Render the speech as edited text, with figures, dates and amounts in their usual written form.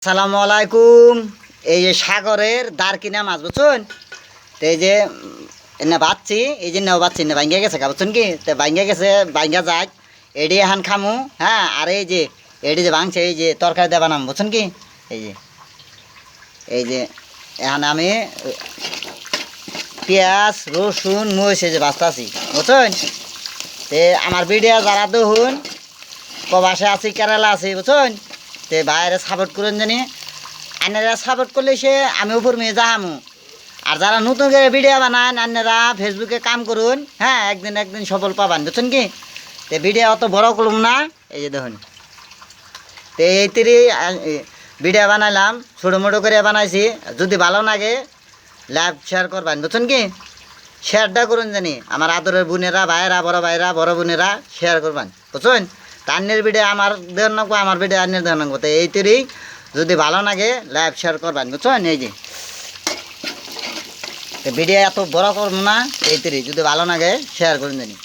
আসসালামু আলাইকুম। এই যে সাগরের দাঁড় কিনা মাছ বুঝছেন, তো এই যে এনে বাচ্ছি, এই যে নেও বাচ্ছি না ভাঙ্গা গেছে বুঝছেন কি, তো ভাঙ্গা গেছে ভাঙ্গা যাক এডি এখন খামু। হ্যাঁ, আর এই যে এডি যে ভাঙছে এই যে তরকারি দেবা নাম বুঝছেন কি, এই যে এখন আমি পেঁয়াজ রসুন মরিচ এই যে বাঁচতাছি বুঝছেন। তে আমার ভিডিও যারা দেখুন প্রবাসে আছি, কেরালা আছি বুঝছেন, তে বাইরে সাপোর্ট করেন জানি, আন্নারা সাপোর্ট করলে সে আমি উপর মেয়ে যাহামু। আর যারা নতুন করে ভিডিও বানান আন্নারা ফেসবুকে কাম করুন, হ্যাঁ একদিন সফল পাবান বুঝছেন কি। তো ভিডিও অত বড় করলাম না, এই যে দেখুন তো এইতিরি ভিডিও বানাইলাম, ছোটো মোটো করে বানাইছি। যদি ভালো লাগে লাইভ শেয়ার করবেন বুঝছেন কি, শেয়ারটা করুন জানি আমার আদরের বোনেরা ভাইয়েরা বড় বোনেরা শেয়ার করবেন বুঝছেন। আন্যের ভিডিও আমার দেওয়ার নাকবো, আমার ভিডিও আন্যের দেওয়ার নাকবো। তো এইতিরি যদি ভালো লাগে লাইভ শেয়ার করবেন বুঝছেন। এই যে ভিডিও এত বড় করবো না, এইতিরি যদি ভালো লাগে শেয়ার করুন জানি।